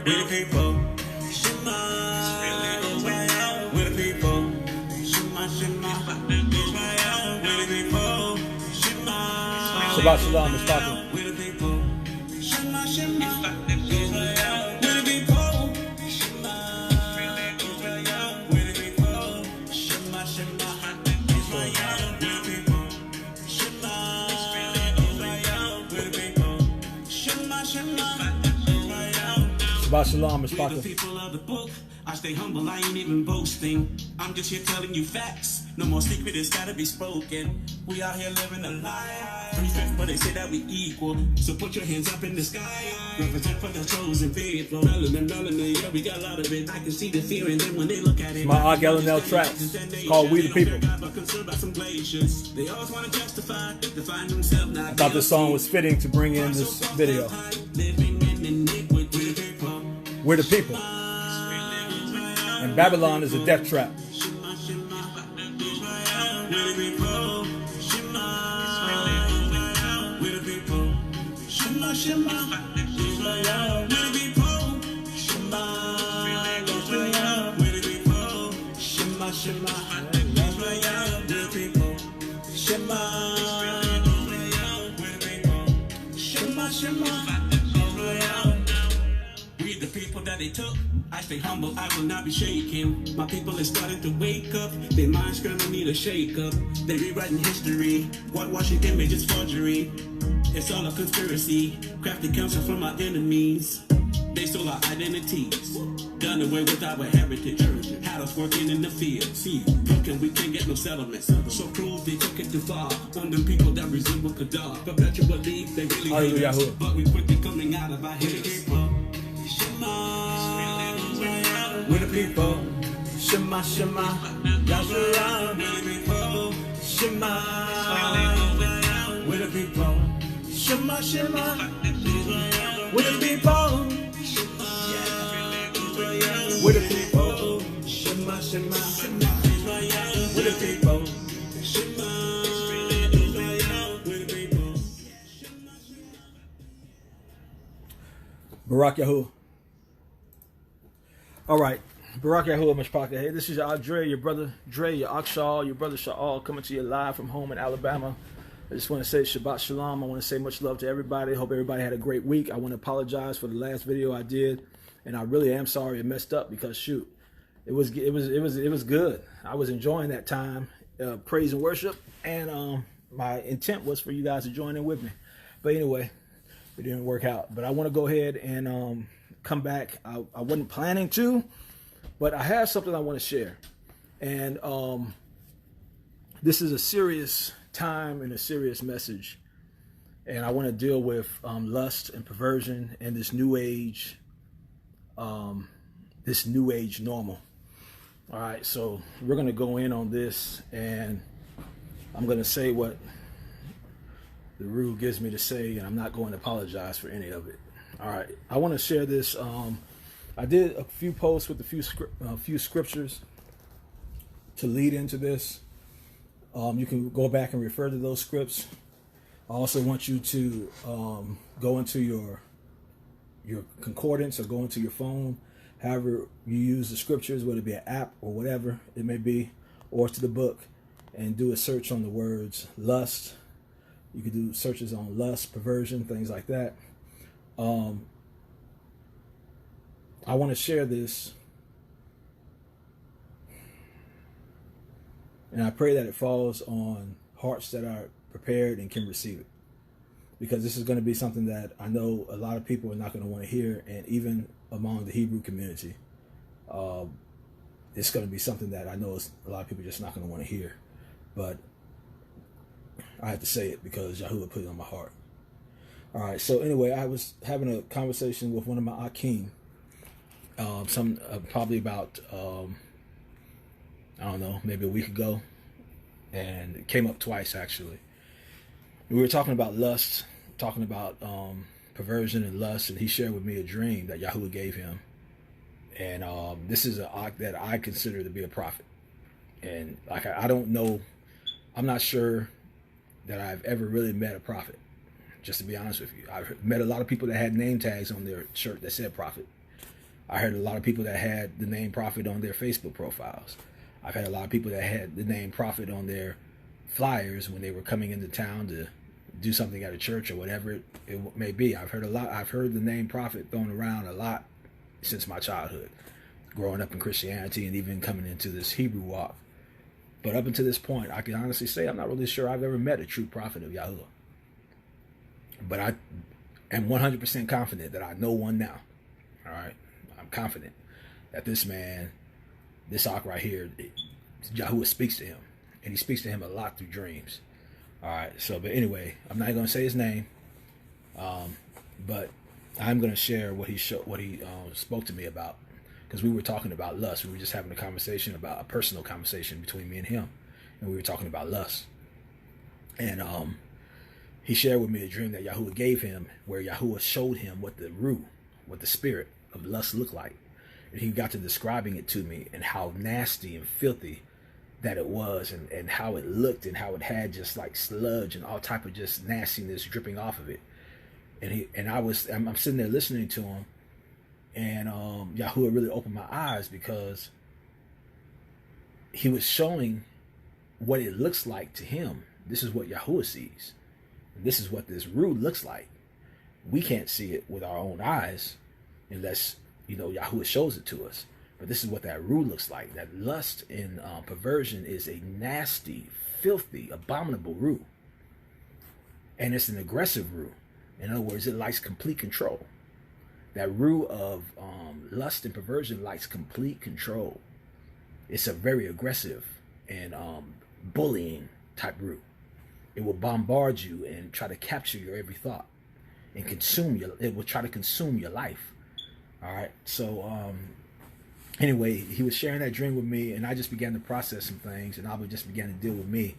the people. Shema, Israel, with the people. Shema, Shema, Israel, with the people. Shema, Shabbat Shalom, Mr. Parker. with the people. Shema, Shema, Israel, with the people. Shema, Israel, with the people. Shema, Shema, Israel, with the people. Shema, Israel, with the people. Shema, Shema, Israel. Shabbat Shalom, Mr. We the Parker. people of the book. I stay humble, I ain't even boasting. I'm just here telling you facts. No more secret, it's gotta be spoken. We out here living a lie. 3/5, but they say that we equal. So put your hands up in the sky. Represent for the chosen people. Melanin, yeah, we got a lot of it. I can see the fear in them when they look at it. My Ark L&L tracks called We the People. They always want to justify, define themselves. I thought this song was fitting to bring in this video. Living in iniquity. We're the people. And Babylon is a death trap. Shema, Shema, Israel, with the people. Shema, with the people. Shema, Shema, Israel, with the people. Shema, Israel, with the people. Shema, Shema, Israel, with the people. Shema, Israel, with the people. Shema, Shema, Israel. We the people that they took. I stay humble, I will not be shaken. My people is starting to wake up. Their minds gonna need a shake up. They rewriting history. Whitewashing images, forgery. It's all a conspiracy. Crafted counsel from our enemies. They stole our identities. Done away with our heritage. Had us working in the field. See, broken, we can't get no settlements. So cruel, they took it too far. On them people that resemble Qadar. Perpetually, they really hate us. But we quickly coming out of our heads. With the people, Shema, Shema, Yahweh, with the people, Shema, with the people, Shema, Shema, with the people, with the people, Shema, Shema, with the people, Shema, with the people. Barak Yahuwah. All right, Barak Yahuwah, Mr. Parker. Hey, this is Andre, your brother Dre, your Sha'al, your brother Sha'al, coming to you live from home in Alabama. I just want to say Shabbat Shalom. I want to say much love to everybody. Hope everybody had a great week. I want to apologize for the last video I did, and I really am sorry it messed up because shoot, it was good. I was enjoying that time, praise and worship, and my intent was for you guys to join in with me. But anyway, it didn't work out. But I want to go ahead and come back. I wasn't planning to, but I have something I want to share. And this is a serious time and a serious message. And I want to deal with lust and perversion and this new age normal. All right, so we're going to go in on this, and I'm going to say what the rule gives me to say, and I'm not going to apologize for any of it. All right, I want to share this. I did a few posts with a few scriptures to lead into this. You can go back and refer to those scripts. I also want you to go into your concordance or go into your phone, however you use the scriptures, whether it be an app or whatever it may be, or to the book, and do a search on the words lust. You can do searches on lust, perversion, things like that. I want to share this, and I pray that it falls on hearts that are prepared and can receive it, because this is going to be something that I know a lot of people are not going to want to hear, and even among the Hebrew community, it's going to be something that I know a lot of people are just not going to want to hear, but I have to say it because Yahuwah put it on my heart. All right, so anyway, I was having a conversation with one of my Akim, probably about, I don't know, maybe a week ago, and it came up twice, actually. We were talking about lust, talking about perversion and lust, and he shared with me a dream that Yahuwah gave him. And this is an act that I consider to be a prophet. And like I don't know, I'm not sure that I've ever really met a prophet, just to be honest with you. I've met a lot of people that had name tags on their shirt that said prophet. I heard a lot of people that had the name prophet on their Facebook profiles. I've had a lot of people that had the name prophet on their flyers when they were coming into town to do something at a church or whatever it may be. I've heard the name prophet thrown around a lot since my childhood, growing up in Christianity and even coming into this Hebrew walk. But up until this point, I can honestly say I'm not really sure I've ever met a true prophet of Yahuwah. But I am 100% confident that I know one now. All right? I'm confident that this man, this Ak right here, Yahuwah speaks to him. And he speaks to him a lot through dreams. All right, so, but anyway, I'm not going to say his name. But I'm going to share what he spoke to me about. Because we were talking about lust. We were just having a personal conversation between me and him. And we were talking about lust. And he shared with me a dream that Yahuwah gave him, where Yahuwah showed him what the spirit of lust looked like. And he got to describing it to me and how nasty and filthy that it was, and how it looked, and how it had just like sludge and all type of just nastiness dripping off of it. And I'm sitting there listening to him, and Yahuwah really opened my eyes, because he was showing what it looks like to him. This is what Yahuwah sees. This is what this root looks like. We can't see it with our own eyes unless, Yahuwah shows it to us. But this is what that root looks like. That lust and perversion is a nasty, filthy, abominable root. And it's an aggressive root. In other words, it likes complete control. That root of lust and perversion likes complete control. It's a very aggressive and bullying type root. It will bombard you and try to capture your every thought and it will try to consume your life. All right. So, anyway, he was sharing that dream with me, and I just began to process some things, and I just began to deal with me,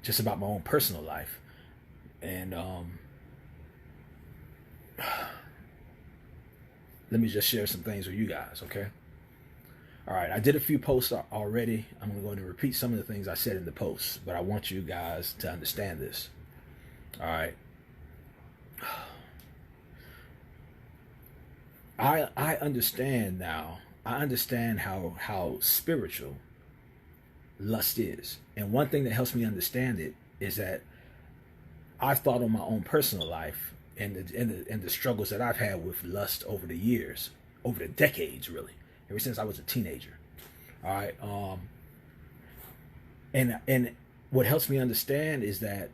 just about my own personal life. And let me just share some things with you guys, okay? All right, I did a few posts already. I'm going to repeat some of the things I said in the posts, but I want you guys to understand this. All right. I understand now. I understand how spiritual lust is. And one thing that helps me understand it is that I've thought on my own personal life and the struggles that I've had with lust over the years, over the decades, really, ever since I was a teenager. All right. And what helps me understand is that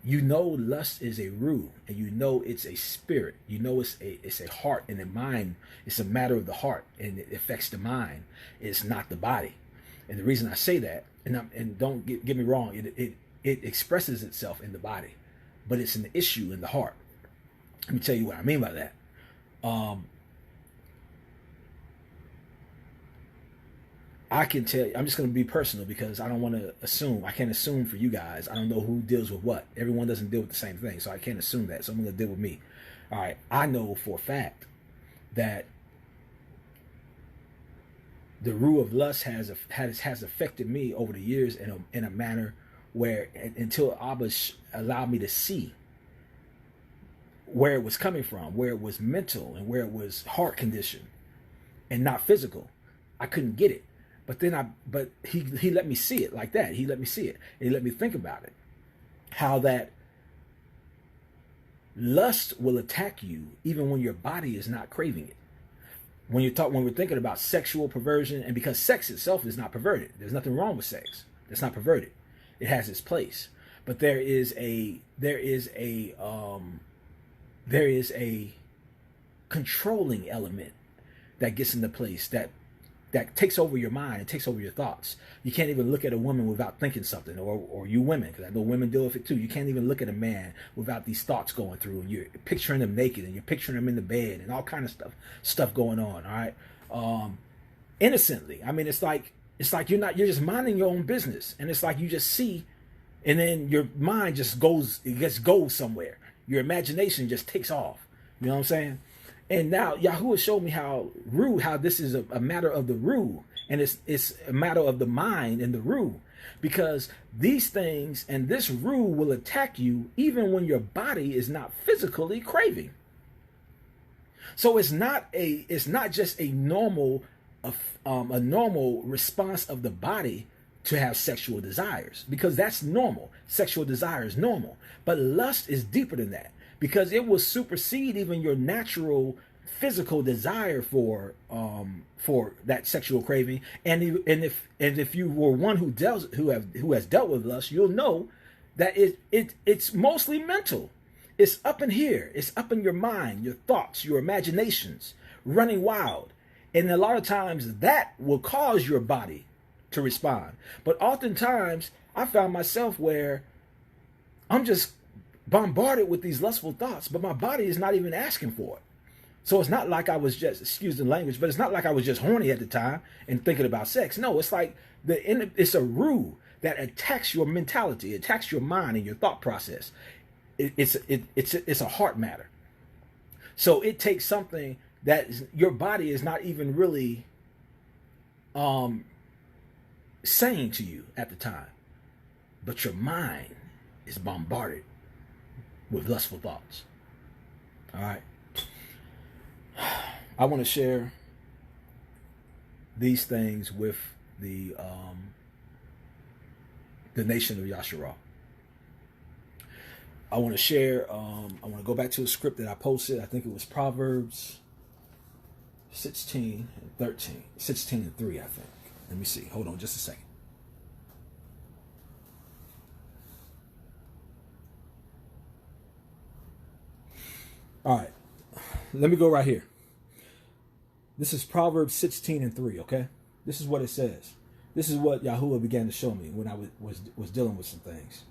lust is a root, and it's a spirit. It's a heart and a mind. It's a matter of the heart, and it affects the mind. It's not the body. And the reason I say that, and don't get me wrong, it expresses itself in the body, but it's an issue in the heart. Let me tell you what I mean by that. I can tell you, I'm just going to be personal because I don't want to assume. I can't assume for you guys. I don't know who deals with what. Everyone doesn't deal with the same thing, so I can't assume that. So I'm going to deal with me. All right. I know for a fact that the root of lust has affected me over the years in a manner where, until Abba allowed me to see where it was coming from, where it was mental and where it was heart condition and not physical, I couldn't get it. But he let me see it like that. He let me see it. And he let me think about it. How that lust will attack you even when your body is not craving it. When we're thinking about sexual perversion, and because sex itself is not perverted. There's nothing wrong with sex. It's not perverted. It has its place. But there is a controlling element that gets into place that takes over your mind and takes over your thoughts. You can't even look at a woman without thinking something, or you women, because I know women deal with it too. You can't even look at a man without these thoughts going through, and you're picturing him naked, and you're picturing him in the bed, and all kind of stuff going on. All right, innocently. I mean, it's like you're just minding your own business, and it's like you just see, and then your mind just goes somewhere. Your imagination just takes off. You know what I'm saying? And now Yahuwah showed me how this is a matter of the ruh, and it's a matter of the mind and the ruh, because these things and this ruh will attack you even when your body is not physically craving. So it's not just a normal response of the body to have sexual desires, because that's normal. Sexual desire is normal, but lust is deeper than that, because it will supersede even your natural physical desire for that sexual craving. And if you were one who has dealt with lust, you'll know that it's mostly mental. It's up in here. It's up in your mind, your thoughts, your imaginations running wild. And a lot of times that will cause your body to respond. But oftentimes I found myself where I'm just bombarded with these lustful thoughts, but my body is not even asking for it. So it's not like I was just, excuse the language, but it's not like I was just horny at the time and thinking about sex. No, it's like it's a rule that attacks your mentality, attacks your mind and your thought process. It's a heart matter. So it takes something that your body is not even really saying to you at the time, but your mind is bombarded with lustful thoughts. All right. I want to share these things with the nation of Yasharal. I want to share, I want to go back to a script that I posted. I think it was Proverbs 16 and 13. 16 and 3, I think. Let me see. Hold on just a second. All right. Let me go right here. This is Proverbs 16 and 3, okay? This is what it says. This is what Yahuwah began to show me when I was dealing with some things.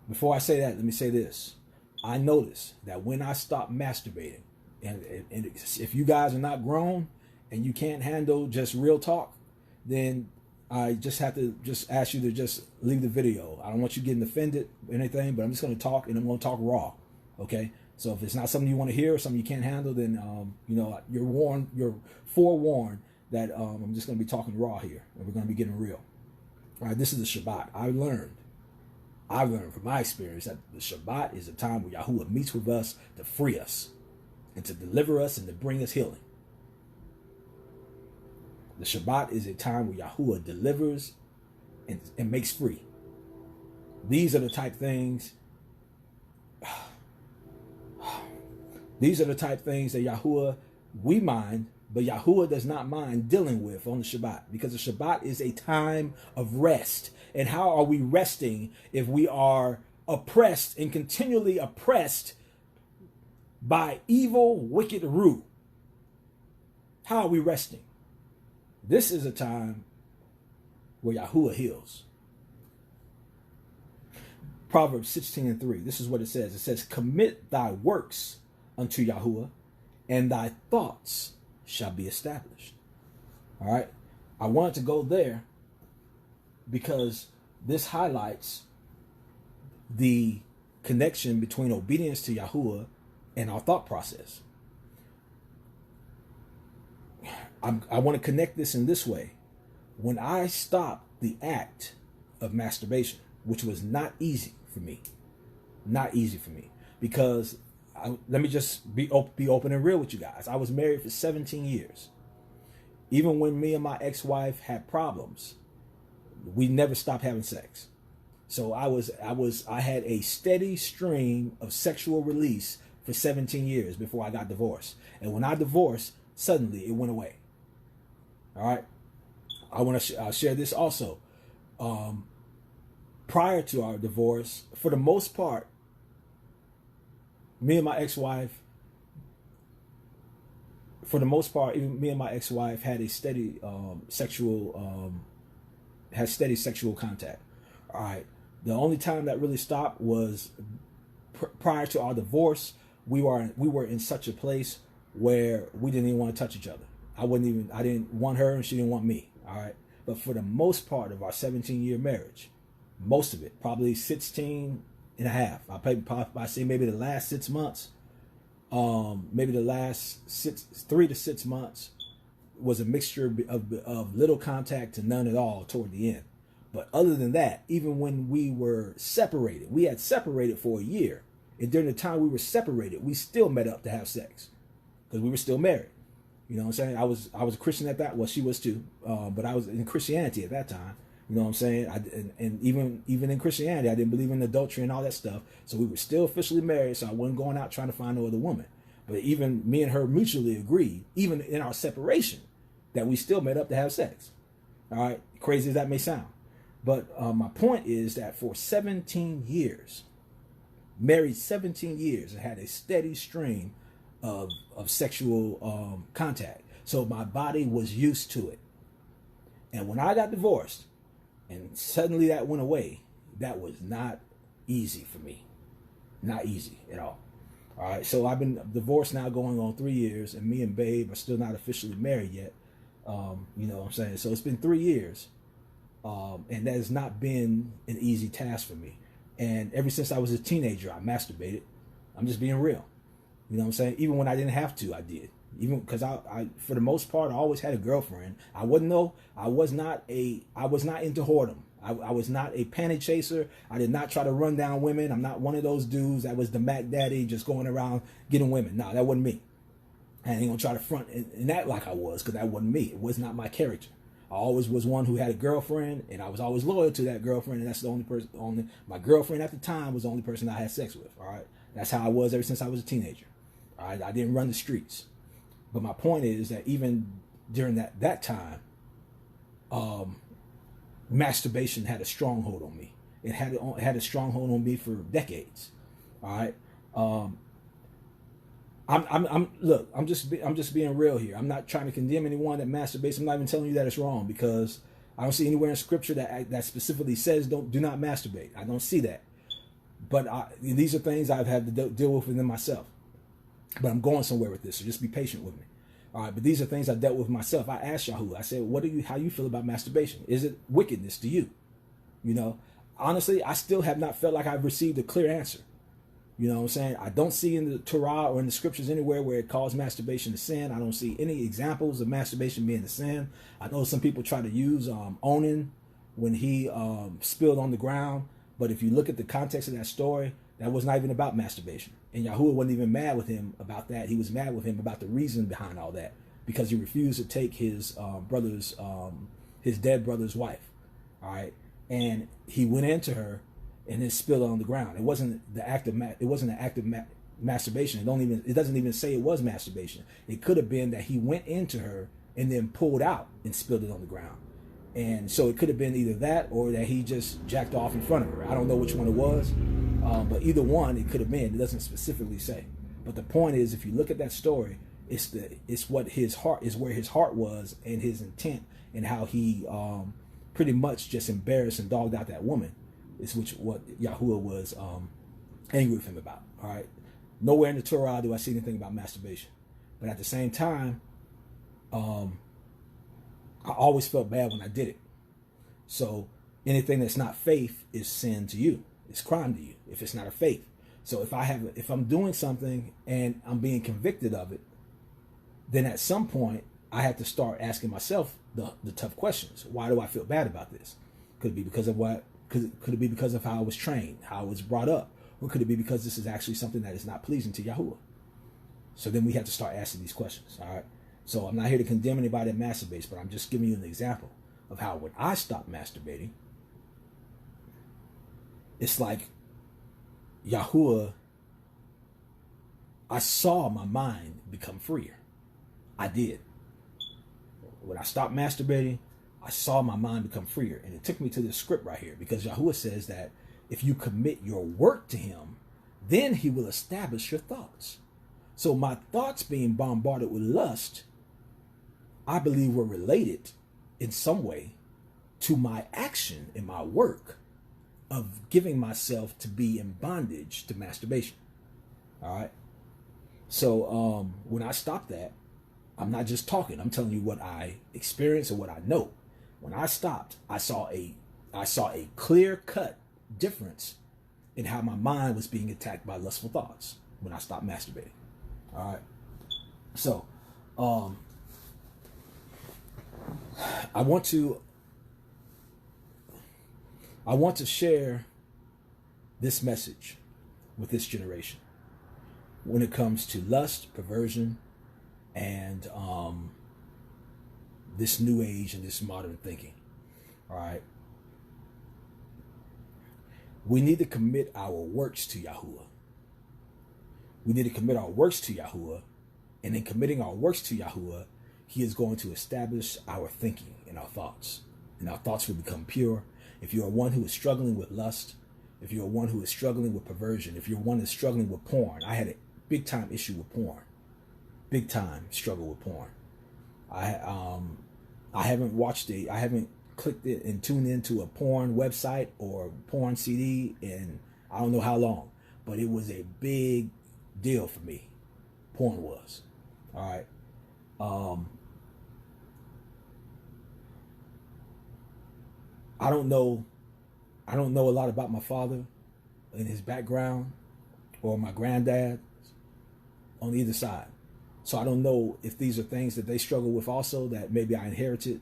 Before I say that, let me say this. I noticed that when I stopped masturbating, and if you guys are not grown and you can't handle just real talk, then I just have to just ask you to just leave the video. I don't want you getting offended or anything, but I'm just going to talk, and I'm going to talk raw, okay? So if it's not something you want to hear or something you can't handle, then you're forewarned that I'm just going to be talking raw here, and we're going to be getting real. All right, this is the Shabbat. I learned from my experience that the Shabbat is a time where Yahuwah meets with us to free us and to deliver us and to bring us healing. The Shabbat is a time where Yahuwah delivers and makes free. These are the type things. These are the type things that Yahuwah, we mind, but Yahuwah does not mind dealing with on the Shabbat, because the Shabbat is a time of rest. And how are we resting if we are oppressed and continually oppressed by evil, wicked rule? How are we resting? This is a time where Yahuwah heals. Proverbs 16 and 3. This is what it says. It says, commit thy works unto Yahuwah, and thy thoughts shall be established. All right. I wanted to go there because this highlights the connection between obedience to Yahuwah and our thought process. I want to connect this in this way. When I stopped the act of masturbation, which was not easy for me, because let me just be open and real with you guys. I was married for 17 years. Even when me and my ex-wife had problems, we never stopped having sex. So I had a steady stream of sexual release for 17 years before I got divorced. And when I divorced, suddenly it went away. All right. I'll share this also. Prior to our divorce, for the most part, me and my ex-wife, even me and my ex-wife had a steady sexual contact. All right. The only time that really stopped was prior to our divorce. We were in such a place where we didn't even want to touch each other. I didn't want her and she didn't want me. All right. But for the most part of our 17-year marriage, most of it, probably 16 and a half. I say maybe the last 6 months, maybe the last 3 to 6 months was a mixture of little contact to none at all toward the end. But other than that, even when we were separated, we had separated for a year. And during the time we were separated, we still met up to have sex. because we were still married. You know what I'm saying? I was a Christian at that. Well, she was too, but I was in Christianity at that time. You know what I'm saying? And even in Christianity, I didn't believe in adultery and all that stuff. So we were still officially married. So I wasn't going out trying to find no other woman. But even me and her mutually agreed, even in our separation, that we still met up to have sex. All right, crazy as that may sound. But my point is that for 17 years, married 17 years, and had a steady stream of sexual contact. So my body was used to it. And when I got divorced, and suddenly that went away, that was not easy for me. Not easy at all. All right, so I've been divorced now going on 3 years, and me and Babe are still not officially married yet. You know what I'm saying? So it's been 3 years, and that has not been an easy task for me. And ever since I was a teenager, I masturbated. I'm just being real. You know what I'm saying? Even when I didn't have to, I did. Even because I for the most part, I always had a girlfriend. I was not into whoredom. I was not a panty chaser. I did not try to run down women. I'm not one of those dudes that was the Mac Daddy just going around getting women. No, that wasn't me. I ain't gonna try to front and act like I was, because that wasn't me. It was not my character. I always was one who had a girlfriend, and I was always loyal to that girlfriend, and that's the only person. My girlfriend at the time was the only person I had sex with. All right, that's how I was ever since I was a teenager. All right, I didn't run the streets. But my point is that even during that time, masturbation had a stronghold on me. It had a stronghold on me for decades. All right. I'm just being real here. I'm not trying to condemn anyone that masturbates. I'm not even telling you that it's wrong, because I don't see anywhere in Scripture that specifically says do not masturbate. I don't see that. But these are things I've had to deal with within myself. But I'm going somewhere with this, so just be patient with me. All right, but these are things I dealt with myself. I asked Yahuwah, I said, how you feel about masturbation? Is it wickedness to you? You know, honestly, I still have not felt like I've received a clear answer. You know what I'm saying? I don't see in the Torah or in the scriptures anywhere where it calls masturbation a sin. I don't see any examples of masturbation being a sin. I know some people try to use Onan when he spilled on the ground. But if you look at the context of that story, that was not even about masturbation. And Yahuwah wasn't even mad with him about that. He was mad with him about the reason behind all that, because he refused to take his his dead brother's wife. All right, and he went into her and then spilled on the ground. It wasn't an act of masturbation. It doesn't even say it was masturbation. It could have been that he went into her and then pulled out and spilled it on the ground. And so it could have been either that or that he just jacked off in front of her. I don't know which one it was, but either one it could have been. It doesn't specifically say. But the point is, if you look at that story, it's what his heart is, where his heart was, and his intent, and how he pretty much just embarrassed and dogged out that woman. Is what Yahuwah was angry with him about. All right, nowhere in the Torah do I see anything about masturbation, but at the same time, I always felt bad when I did it. So anything that's not faith is sin to you. It's crime to you if it's not a faith. So if I'm doing something and I'm being convicted of it, then at some point I have to start asking myself the tough questions. Why do I feel bad about this? Could it be because of what? Could it be because of how I was trained, how I was brought up? Or could it be because this is actually something that is not pleasing to Yahuwah? So then we have to start asking these questions, all right? So I'm not here to condemn anybody that masturbates, but I'm just giving you an example of how when I stopped masturbating, it's like Yahuwah, I saw my mind become freer. I did. When I stopped masturbating, I saw my mind become freer. And it took me to this script right here, because Yahuwah says that if you commit your work to him, then he will establish your thoughts. So my thoughts being bombarded with lust, I believe were related in some way to my action in my work of giving myself to be in bondage to masturbation. All right. So when I stopped that, I'm not just talking. I'm telling you what I experienced and what I know. When I stopped, I saw a clear-cut difference in how my mind was being attacked by lustful thoughts when I stopped masturbating. All right. So I want to share this message with this generation when it comes to lust, perversion, and this new age and this modern thinking. All right. We need to commit our works to Yahuwah. We need to commit our works to Yahuwah. And in committing our works to Yahuwah, he is going to establish our thinking and our thoughts. And our thoughts will become pure. If you are one who is struggling with lust, if you're one who is struggling with perversion, if you're one that's struggling with porn, I had a big time issue with porn. Big time struggle with porn. I haven't clicked it and tuned into a porn website or porn CD in I don't know how long, but it was a big deal for me. Porn was. All right. I don't know a lot about my father and his background or my granddad on either side. So I don't know if these are things that they struggle with also that maybe I inherited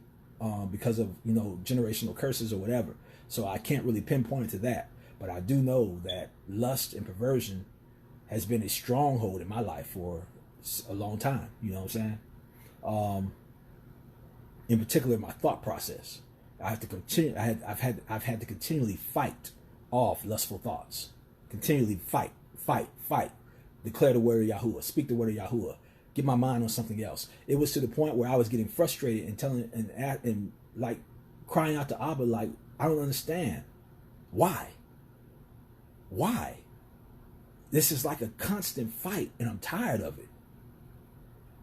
because of, generational curses or whatever. So I can't really pinpoint it to that. But I do know that lust and perversion has been a stronghold in my life for a long time. You know what I'm saying? In particular, my thought process. I have to continue. I've had to continually fight off lustful thoughts. Continually fight. Declare the word of Yahuwah. Speak the word of Yahuwah. Get my mind on something else. It was to the point where I was getting frustrated and telling and like crying out to Abba, like, I don't understand. Why? This is like a constant fight, and I'm tired of it.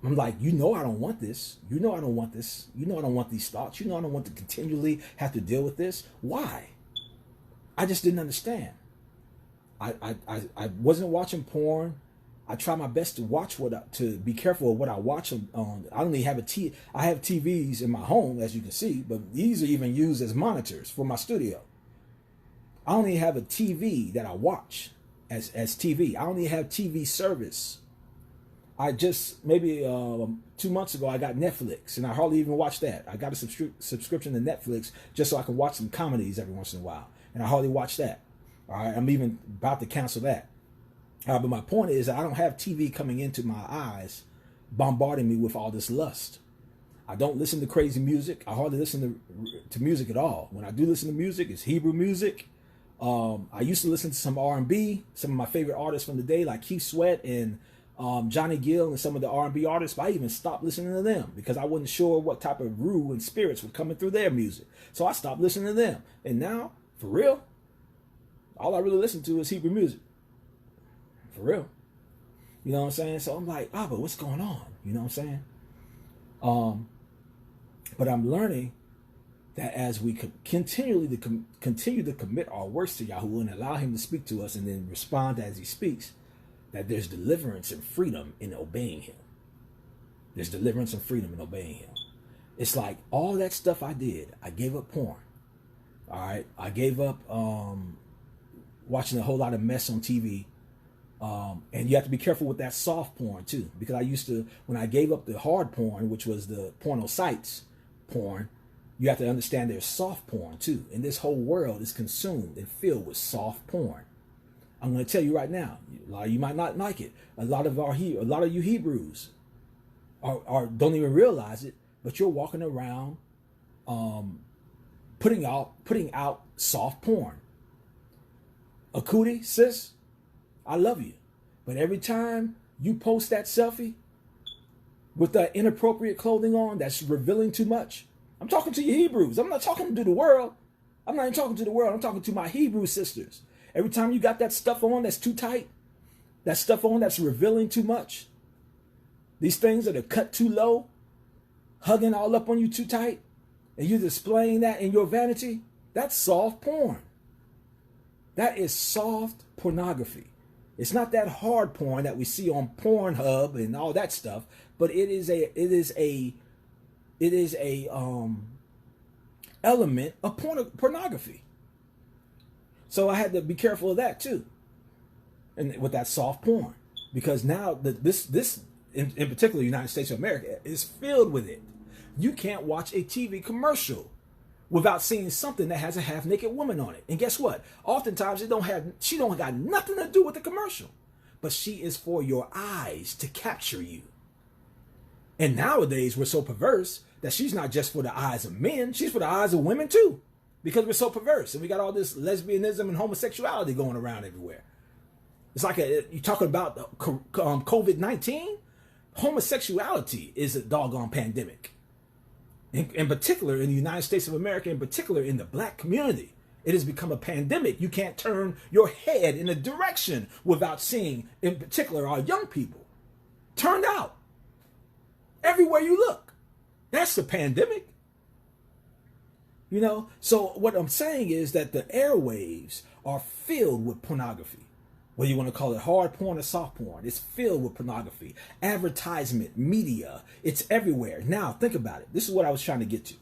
I'm like, I don't want this. I don't want this. I don't want these thoughts. I don't want to continually have to deal with this. Why? I just didn't understand. I wasn't watching porn. I try my best to be careful of what I watch on. I only have I have TVs in my home, as you can see, but these are even used as monitors for my studio. I only have a TV that I watch as TV. I only have TV service. I just, maybe 2 months ago, I got Netflix, and I hardly even watch that. I got a subscription to Netflix just so I can watch some comedies every once in a while, and I hardly watch that. All right, I'm even about to cancel that. But my point is, I don't have TV coming into my eyes, bombarding me with all this lust. I don't listen to crazy music. I hardly listen to music at all. When I do listen to music, it's Hebrew music. I used to listen to some R&B, some of my favorite artists from the day, like Keith Sweat and Johnny Gill and some of the R&B artists. But I even stopped listening to them because I wasn't sure what type of ruh and spirits were coming through their music. So I stopped listening to them. And now, for real, all I really listen to is Hebrew music. For real. You know what I'm saying? So I'm like, but what's going on? You know what I'm saying? But I'm learning that as we continue to commit our works to Yahuwah and allow him to speak to us and then respond as he speaks, that there's deliverance and freedom in obeying him. There's deliverance and freedom in obeying him. It's like all that stuff I did. I gave up porn. All right. I gave up watching a whole lot of mess on TV. And you have to be careful with that soft porn too, because I used to, when I gave up the hard porn, which was the porno sites porn, you have to understand there's soft porn too. And this whole world is consumed and filled with soft porn. I'm going to tell you right now, a lot of you might not like it. A lot of you Hebrews don't even realize it, but you're walking around putting out soft porn. A cootie, sis, I love you. But every time you post that selfie with that inappropriate clothing on that's revealing too much, I'm talking to you Hebrews. I'm not talking to the world. I'm not even talking to the world. I'm talking to my Hebrew sisters. Every time you got that stuff on that's too tight, that stuff on that's revealing too much, these things that are cut too low, hugging all up on you too tight, and you're displaying that in your vanity, that's soft porn. That is soft pornography. It's not that hard porn that we see on Pornhub and all that stuff, but it is a element of pornography. So I had to be careful of that too, and with that soft porn, because now this in particular, the United States of America is filled with it. You can't watch a TV commercial without seeing something that has a half-naked woman on it. And guess what? Oftentimes she don't got nothing to do with the commercial, but she is for your eyes to capture you. And nowadays we're so perverse that she's not just for the eyes of men, she's for the eyes of women too. Because we're so perverse and we got all this lesbianism and homosexuality going around everywhere. It's like you're talking about COVID-19. Homosexuality is a doggone pandemic. In particular, in the United States of America, in particular in the black community, it has become a pandemic. You can't turn your head in a direction without seeing, in particular, our young people turned out everywhere you look. That's the pandemic. You know, so what I'm saying is that the airwaves are filled with pornography. Whether you want to call it hard porn or soft porn, it's filled with pornography. Advertisement, media, it's everywhere. Now, think about it. This is what I was trying to get to.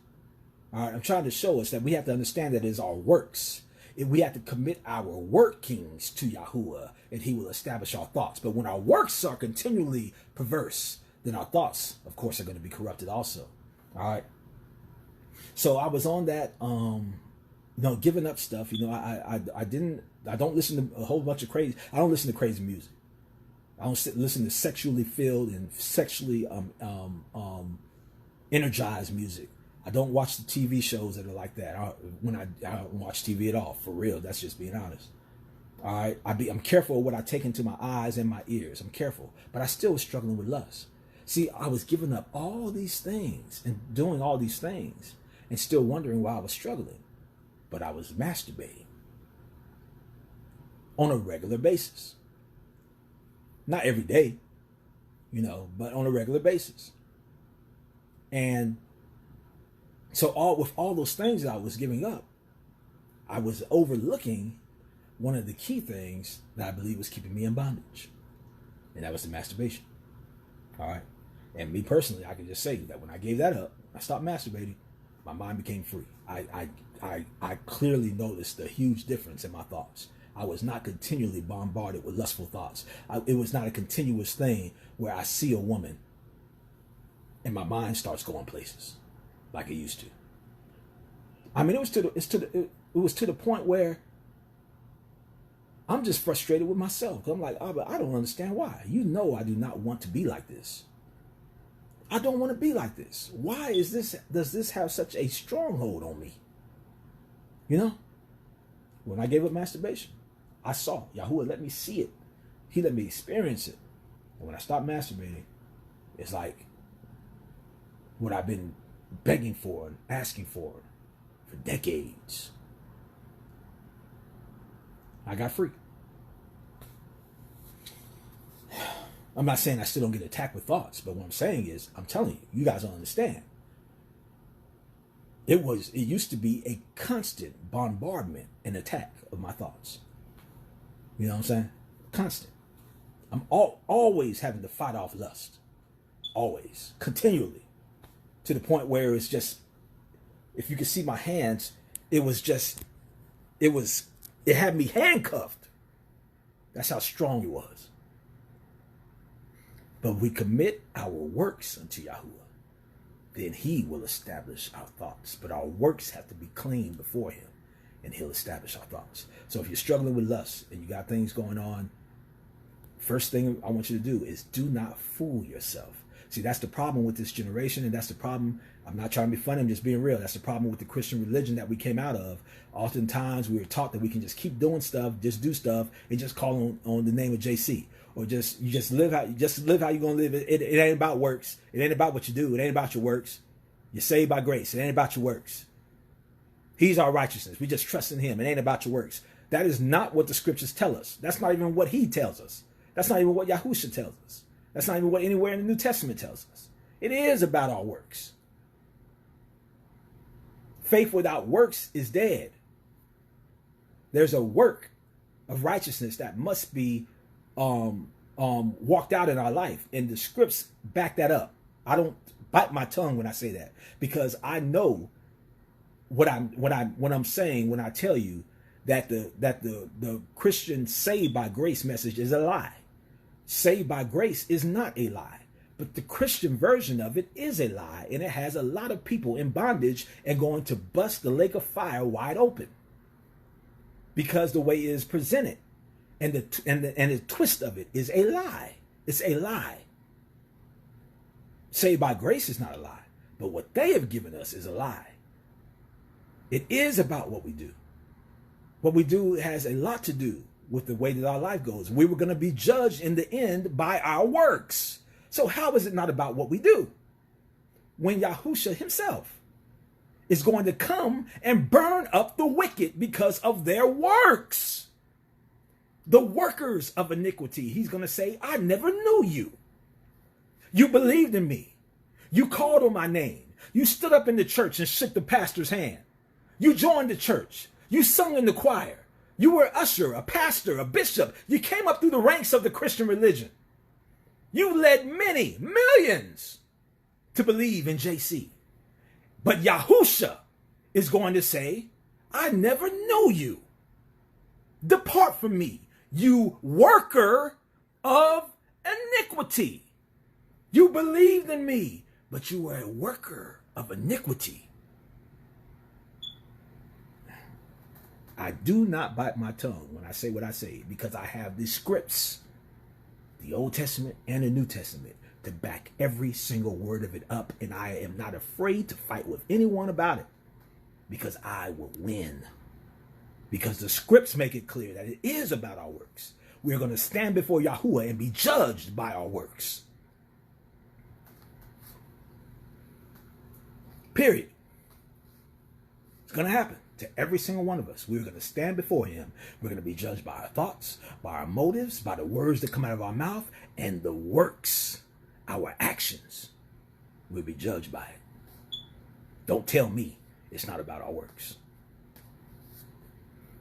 All right, I'm trying to show us that we have to understand that it is our works. We have to commit our workings to Yahuwah, and he will establish our thoughts. But when our works are continually perverse, then our thoughts, of course, are going to be corrupted also. All right. So I was on that, giving up stuff. You know, I don't listen to a whole bunch of crazy. I don't listen to crazy music. I don't listen to sexually filled and sexually energized music. I don't watch the TV shows that are like that. I don't watch TV at all, for real. That's just being honest. All right, I'm careful of what I take into my eyes and my ears. I'm careful, but I still was struggling with lust. See, I was giving up all these things and doing all these things, and still wondering why I was struggling. But I was masturbating on a regular basis. Not every day, but on a regular basis. And so with all those things that I was giving up, I was overlooking one of the key things that I believe was keeping me in bondage. And that was the masturbation. All right. And me personally, I can just say that when I gave that up, I stopped masturbating, my mind became free. I clearly noticed a huge difference in my thoughts. I was not continually bombarded with lustful thoughts. It was not a continuous thing where I see a woman and my mind starts going places like it used to. I mean, it was to the point where I'm just frustrated with myself. I'm like, oh, but I don't understand why. I do not want to be like this. I don't want to be like this. Why does this have such a stronghold on me? When I gave up masturbation, I saw Yahuwah let me see it. He let me experience it. And when I stopped masturbating, it's like what I've been begging for and asking for decades. I got free. I'm not saying I still don't get attacked with thoughts, but what I'm saying is, I'm telling you, you guys don't understand. It used to be a constant bombardment and attack of my thoughts. You know what I'm saying? Constant. I'm always having to fight off lust. Always. Continually. To the point where it's just, if you could see my hands, it had me handcuffed. That's how strong it was. But we commit our works unto Yahuwah, then he will establish our thoughts. But our works have to be clean before him, and he'll establish our thoughts. So if you're struggling with lust and you got things going on, first thing I want you to do is do not fool yourself. See, that's the problem with this generation, and that's the problem. I'm not trying to be funny, I'm just being real. That's the problem with the Christian religion that we came out of. Oftentimes we were taught that we can just keep doing stuff, just do stuff, and just call on the name of JC. Or you just live how you're gonna live. It ain't about works. It ain't about what you do. It ain't about your works. You're saved by grace. It ain't about your works. He's our righteousness. We just trust in him. It ain't about your works. That is not what the scriptures tell us. That's not even what he tells us. That's not even what Yahusha tells us. That's not even what anywhere in the New Testament tells us. It is about our works. Faith without works is dead. There's a work of righteousness that must be walked out in our life, and the scripts back that up. I don't bite my tongue when I say that, because I know what I'm saying when I tell you that the Christian saved by grace message is a lie. Saved by grace is not a lie, but the Christian version of it is a lie, and it has a lot of people in bondage and going to bust the lake of fire wide open because the way it is presented. And the twist of it is a lie. It's a lie. Saved by grace is not a lie, but what they have given us is a lie. It is about what we do. What we do has a lot to do with the way that our life goes. We were going to be judged in the end by our works. So how is it not about what we do? When Yahusha himself is going to come and burn up the wicked because of their works. The workers of iniquity, he's going to say, I never knew you. You believed in me. You called on my name. You stood up in the church and shook the pastor's hand. You joined the church. You sung in the choir. You were an usher, a pastor, a bishop. You came up through the ranks of the Christian religion. You led many, millions to believe in JC. But Yahusha is going to say, I never knew you. Depart from me, you worker of iniquity. You believed in me, but you were a worker of iniquity. I do not bite my tongue when I say what I say, because I have the scripts, the Old Testament and the New Testament, to back every single word of it up, and I am not afraid to fight with anyone about it, because I will win. Because the scripts make it clear that it is about our works. We're going to stand before Yahuwah and be judged by our works. Period. It's going to happen to every single one of us. We're going to stand before him. We're going to be judged by our thoughts, by our motives, by the words that come out of our mouth, and the works, our actions. We'll be judged by it. Don't tell me it's not about our works.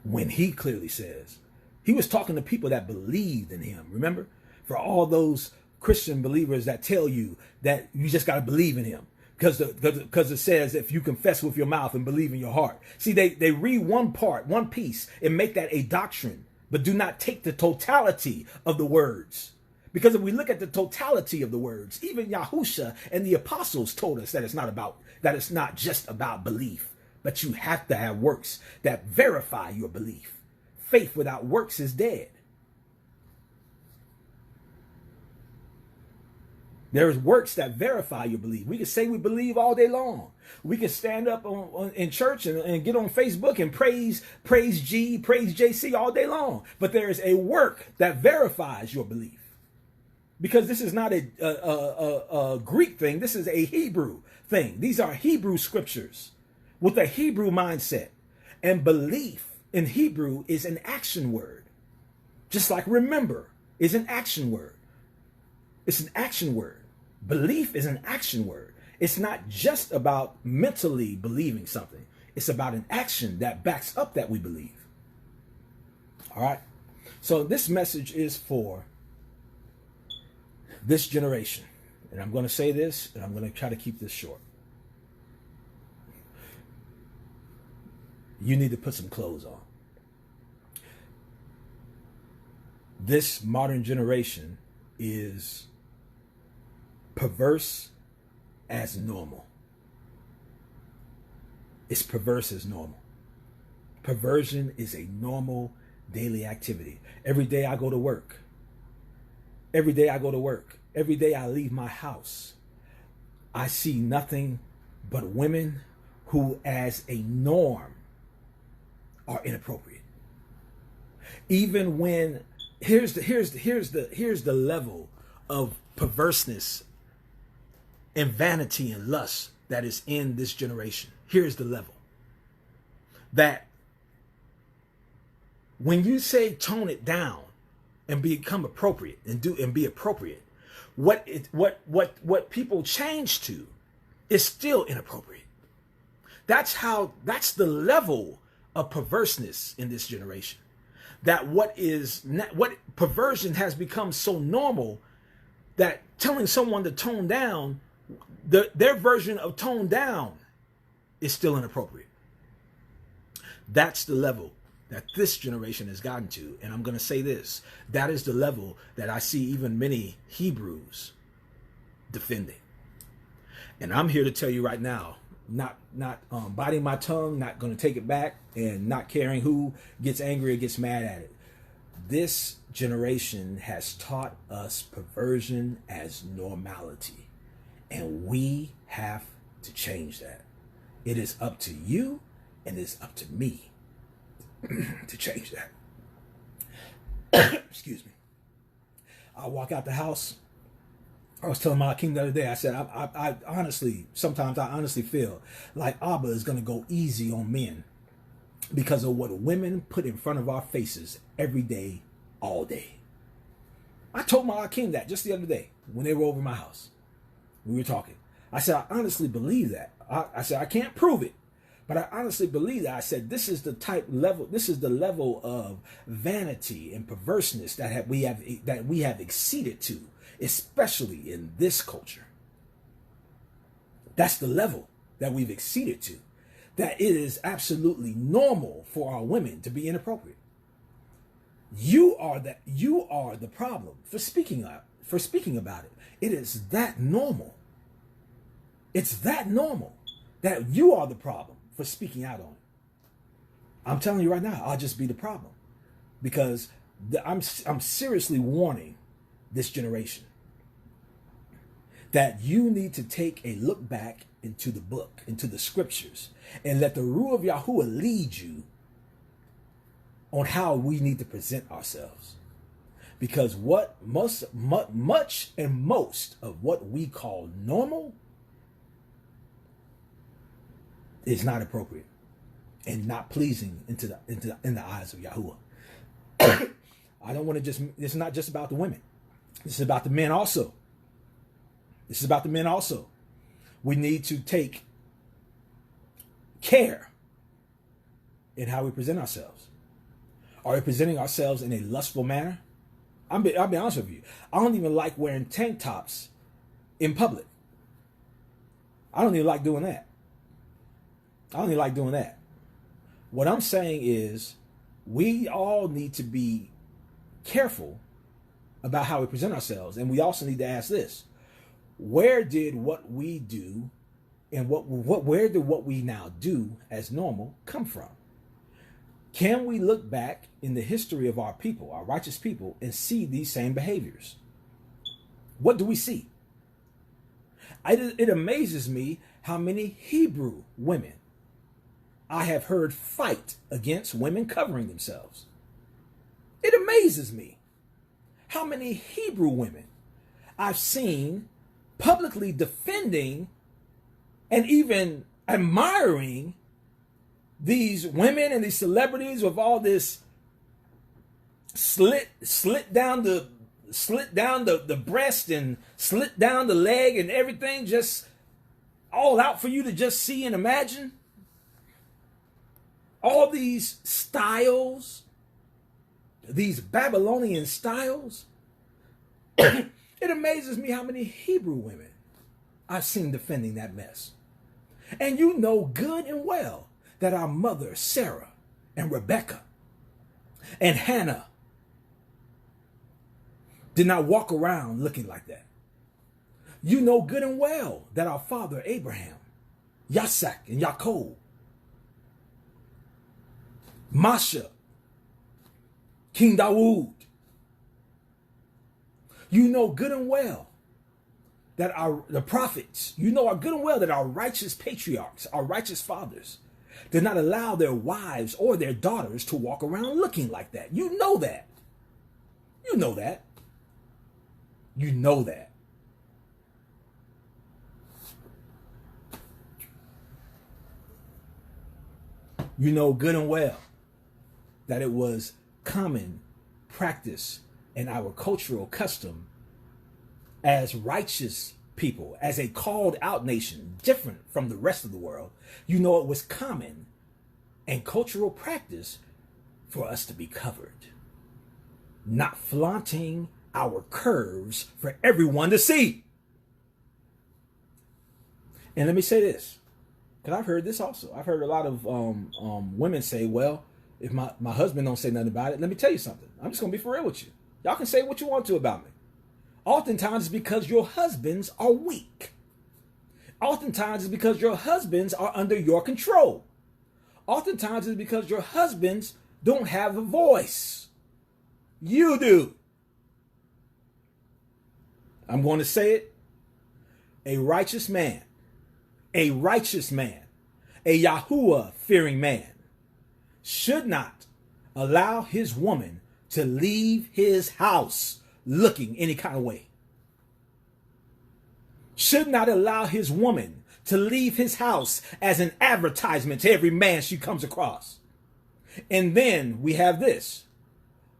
When he clearly says, he was talking to people that believed in him. Remember? For all those Christian believers that tell you that you just got to believe in him. Because it says if you confess with your mouth and believe in your heart. See, they read one part, one piece, and make that a doctrine, but do not take the totality of the words. Because if we look at the totality of the words, even Yahusha and the apostles told us that it's not just about belief, but you have to have works that verify your belief. Faith without works is dead. There's works that verify your belief. We can say we believe all day long. We can stand up in church and get on Facebook and praise G, praise JC all day long. But there is a work that verifies your belief. Because this is not a Greek thing. This is a Hebrew thing. These are Hebrew scriptures with a Hebrew mindset. And belief in Hebrew is an action word. Just like remember is an action word. It's an action word. Belief is an action word. It's not just about mentally believing something. It's about an action that backs up that we believe. All right. So this message is for this generation. And I'm going to say this, and I'm going to try to keep this short. You need to put some clothes on. This modern generation is perverse as normal. It's perverse as normal. Perversion is a normal daily activity. Every day I go to work. Every day I go to work. Every day I leave my house. I see nothing but women who as a norm are inappropriate. Even when here's the level of perverseness and vanity and lust that is in this generation. Here's the level. That when you say tone it down and become appropriate and be appropriate, what people change to is still inappropriate. That's the level of perverseness in this generation. That what perversion has become so normal that telling someone to tone down, their version of tone down is still inappropriate. That's the level that this generation has gotten to. And I'm going to say this, that is the level that I see even many Hebrews defending. And I'm here to tell you right now, not biting my tongue, not going to take it back, and not caring who gets angry or gets mad at it. This generation has taught us perversion as normality. And we have to change that. It is up to you and it's up to me to change that. Excuse me. I walk out the house. I was telling my king the other day, I said, I honestly, sometimes I honestly feel like Abba is going to go easy on men because of what women put in front of our faces every day, all day. I told my king that just the other day when they were over my house. We were talking. I said, I honestly believe that. I said, I can't prove it, but I honestly believe that. I said, this is the level of vanity and perverseness that we have exceeded to, especially in this culture. That's the level that we've exceeded to, that it is absolutely normal for our women to be inappropriate. You are the problem for speaking about it. It is that normal. It's that normal that you are the problem for speaking out on it. I'm telling you right now, I'll just be the problem, because I'm seriously warning this generation that you need to take a look back into the book, into the scriptures, and let the rule of Yahuwah lead you on how we need to present ourselves. Because much and most of what we call normal is not appropriate and not pleasing in the eyes of Yahuwah. I don't want to this is not just about the women. This is about the men also. This is about the men also. We need to take care in how we present ourselves. Are we presenting ourselves in a lustful manner? I'll be honest with you. I don't even like wearing tank tops in public. I don't even like doing that. What I'm saying is we all need to be careful about how we present ourselves. And we also need to ask this: where did what we do and where did what we now do as normal come from? Can we look back in the history of our people, our righteous people, and see these same behaviors? What do we see? It amazes me how many Hebrew women I have heard fight against women covering themselves. It amazes me how many Hebrew women I've seen publicly defending and even admiring these women and these celebrities with all this slit down the breast and slit down the leg and everything, just all out for you to just see and imagine. All these styles, these Babylonian styles. It amazes me how many Hebrew women I've seen defending that mess. And you know good and well that our mother, Sarah, and Rebecca, and Hannah did not walk around looking like that. You know good and well that our father, Abraham, Yasak, and Yaakov, Masha, King Dawood, you know good and well that the prophets, you know good and well that our righteous patriarchs, our righteous fathers, did not allow their wives or their daughters to walk around looking like that. You know that. You know that. You know that. You know good and well that it was common practice in our cultural custom as righteous people, as a called out nation, different from the rest of the world. You know it was common and cultural practice for us to be covered, not flaunting our curves for everyone to see. And let me say this, because I've heard this also. I've heard a lot of women say, well, if my husband don't say nothing about it, let me tell you something. I'm just going to be for real with you. Y'all can say what you want to about me. Oftentimes it's because your husbands are weak. Oftentimes it's because your husbands are under your control. Oftentimes it's because your husbands don't have a voice. You do. I'm going to say it. a righteous man, a Yahuwah-fearing man, should not allow his woman to leave his house looking any kind of way. Should not allow his woman to leave his house as an advertisement to every man she comes across. And then we have this.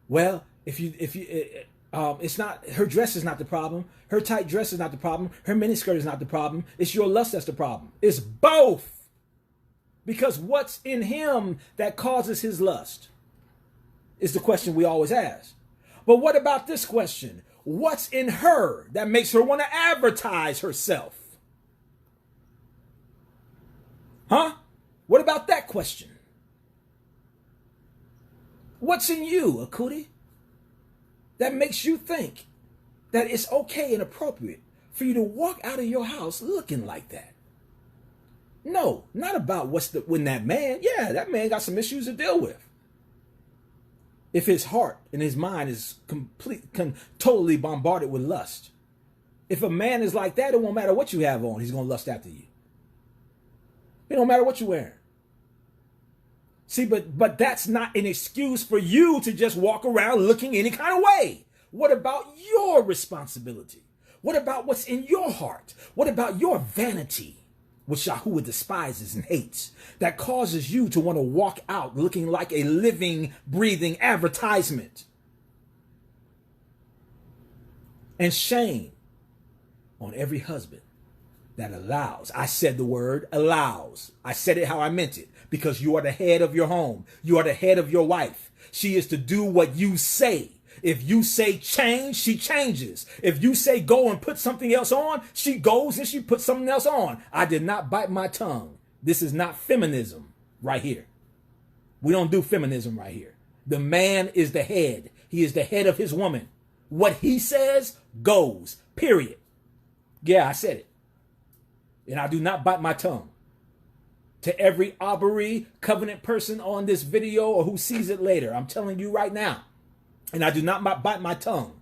Well, it's not, her dress is not the problem. Her tight dress is not the problem. Her miniskirt is not the problem. It's your lust that's the problem. It's both. Because what's in him that causes his lust is the question we always ask. But what about this question? What's in her that makes her want to advertise herself? Huh? What about that question? What's in you, Akuti, that makes you think that it's okay and appropriate for you to walk out of your house looking like that? No, not about when that man got some issues to deal with. If his heart and his mind is totally bombarded with lust. If a man is like that, it won't matter what you have on, he's going to lust after you. It don't matter what you're wearing. See, but that's not an excuse for you to just walk around looking any kind of way. What about your responsibility? What about what's in your heart? What about your vanity, which Yahuwah despises and hates, that causes you to want to walk out looking like a living, breathing advertisement? And shame on every husband that allows. I said the word allows. I said it how I meant it, because you are the head of your home. You are the head of your wife. She is to do what you say. If you say change, she changes. If you say go and put something else on, she goes and she puts something else on. I did not bite my tongue. This is not feminism right here. We don't do feminism right here. The man is the head. He is the head of his woman. What he says goes, period. Yeah, I said it. And I do not bite my tongue. To every Aubrey covenant person on this video or who sees it later, I'm telling you right now, and I do not bite my tongue.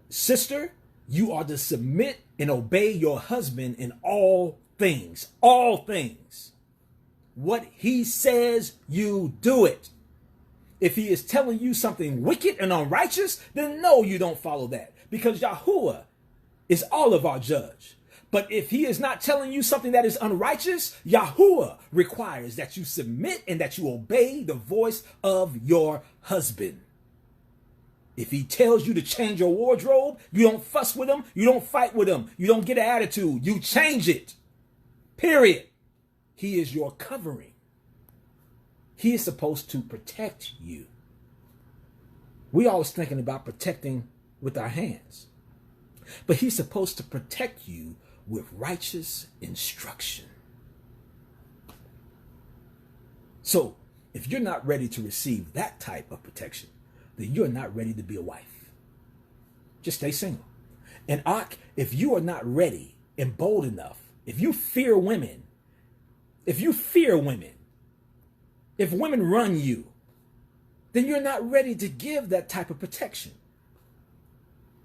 Sister, you are to submit and obey your husband in all things. All things. What he says, you do it. If he is telling you something wicked and unrighteous, then no, you don't follow that. Because Yahuwah is all of our judge. But if he is not telling you something that is unrighteous, Yahuwah requires that you submit and that you obey the voice of your husband. If he tells you to change your wardrobe, you don't fuss with him, you don't fight with him, you don't get an attitude, you change it. Period. He is your covering. He is supposed to protect you. We always thinking about protecting with our hands. But he's supposed to protect you with righteous instruction. So, if you're not ready to receive that type of protection, then you're not ready to be a wife. Just stay single. And if you are not ready and bold enough, if you fear women, if women run you, then you're not ready to give that type of protection.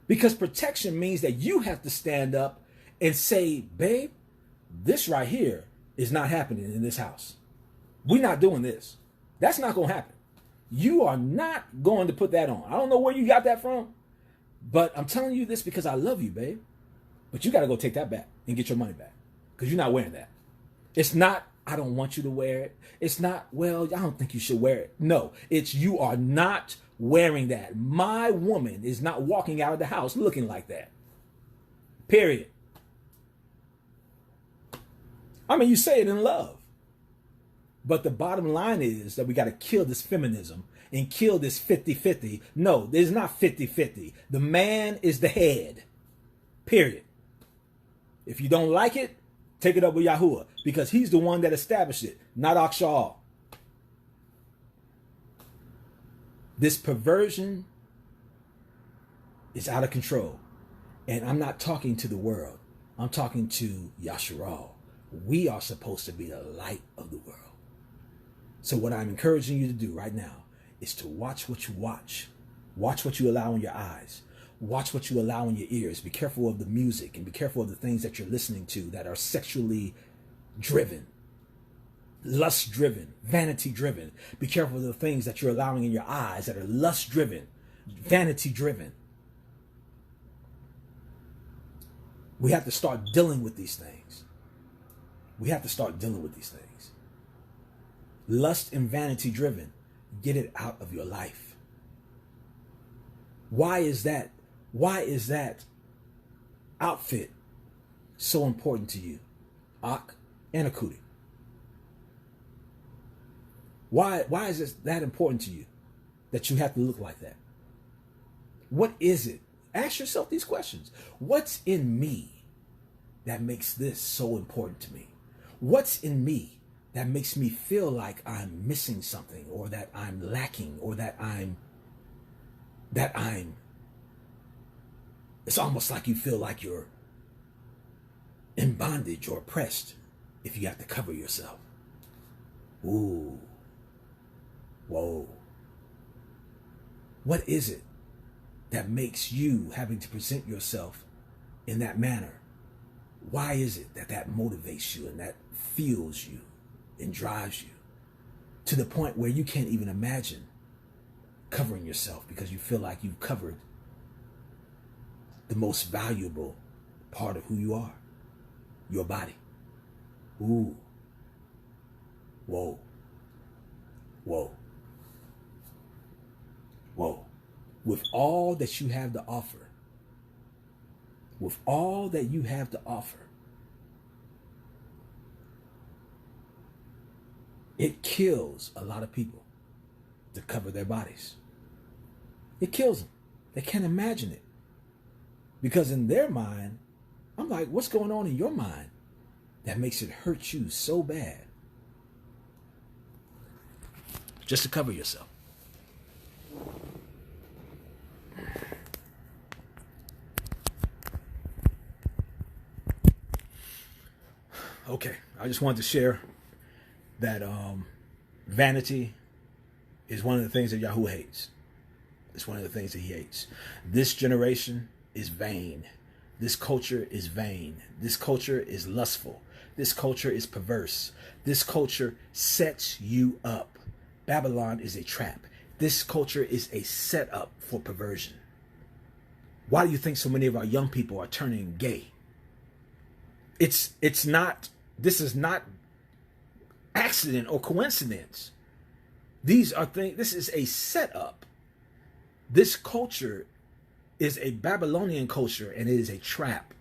Because protection means that you have to stand up and say, babe, this right here is not happening in this house. We're not doing this. That's not going to happen. You are not going to put that on. I don't know where you got that from, but I'm telling you this because I love you, babe. But you got to go take that back and get your money back because you're not wearing that. It's not, I don't want you to wear it. It's not, well, I don't think you should wear it. No, it's you are not wearing that. My woman is not walking out of the house looking like that. Period. I mean, you say it in love. But the bottom line is that we got to kill this feminism and kill this 50-50. No, there's not 50-50. The man is the head. Period. If you don't like it, take it up with Yahuwah because he's the one that established it, not Sha'al. This perversion is out of control. And I'm not talking to the world. I'm talking to Yasharal. We are supposed to be the light of the world. So what I'm encouraging you to do right now is to watch what you watch. Watch what you allow in your eyes. Watch what you allow in your ears. Be careful of the music and be careful of the things that you're listening to that are sexually driven, lust driven, vanity driven. Be careful of the things that you're allowing in your eyes that are lust driven, vanity driven. We have to start dealing with these things. We have to start dealing with these things. Lust and vanity driven. Get it out of your life. Why is that? Why is that outfit so important to you? Ak and Akuti. Why is this that important to you that you have to look like that? What is it? Ask yourself these questions. What's in me that makes this so important to me? What's in me that makes me feel like I'm missing something, or that I'm lacking, or that I'm it's almost like you feel like you're in bondage or oppressed if you have to cover yourself. Ooh. Whoa. What is it that makes you having to present yourself in that manner? Why is it that that motivates you and that fuels you and drives you to the point where you can't even imagine covering yourself because you feel like you've covered the most valuable part of who you are, your body? Ooh. Whoa. Whoa. Whoa. With all that you have to offer, with all that you have to offer, it kills a lot of people to cover their bodies. It kills them. They can't imagine it. Because in their mind, I'm like, what's going on in your mind that makes it hurt you so bad? Just to cover yourself. Okay, I just wanted to share that vanity is one of the things that Yahoo hates. It's one of the things that he hates. This generation is vain. This culture is vain. This culture is lustful. This culture is perverse. This culture sets you up. Babylon is a trap. This culture is a setup for perversion. Why do you think so many of our young people are turning gay? This is not accident or coincidence. These are things, this is a setup. This culture is a Babylonian culture, and it is a trap.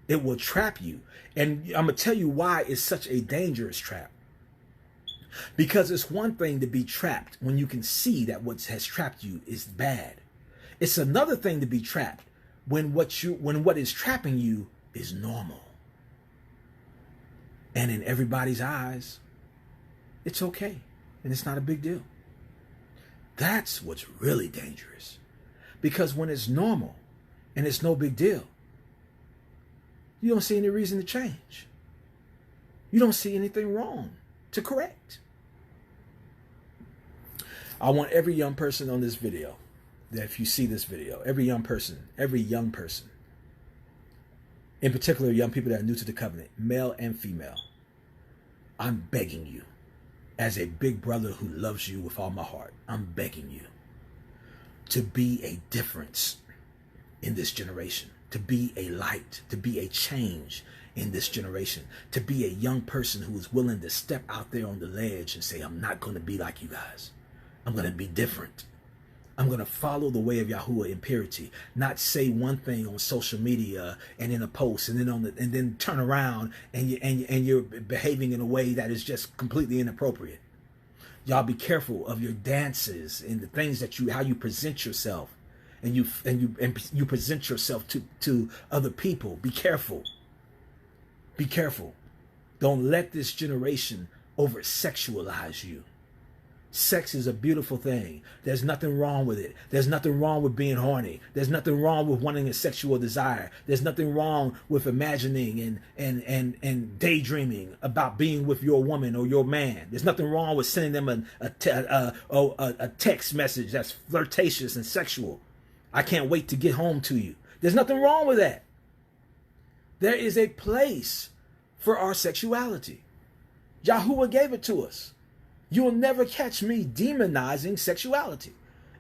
It will trap you. And I'm going to tell you why it's such a dangerous trap. Because it's one thing to be trapped when you can see that what has trapped you is bad. It's another thing to be trapped when what is trapping you is normal. And in everybody's eyes, it's okay. And it's not a big deal. That's what's really dangerous. Because when it's normal and it's no big deal, you don't see any reason to change. You don't see anything wrong to correct. I want every young person on this video, that if you see this video, every young person, in particular young people that are new to the covenant, male and female, I'm begging you, as a big brother who loves you with all my heart, I'm begging you to be a difference in this generation, to be a light, to be a change in this generation, to be a young person who is willing to step out there on the ledge and say, I'm not going to be like you guys. I'm going to be different. I'm going to follow the way of Yahuwah in purity, not say one thing on social media and in a post and then turn around and you're behaving in a way that is just completely inappropriate. Y'all be careful of your dances and the things that how you present yourself and you present yourself to other people. Be careful. Be careful. Don't let this generation over sexualize you. Sex is a beautiful thing. There's nothing wrong with it. There's nothing wrong with being horny. There's nothing wrong with wanting a sexual desire. There's nothing wrong with imagining and daydreaming about being with your woman or your man. There's nothing wrong with sending them a text message that's flirtatious and sexual. I can't wait to get home to you. There's nothing wrong with that. There is a place for our sexuality. Yahuwah gave it to us. You will never catch me demonizing sexuality.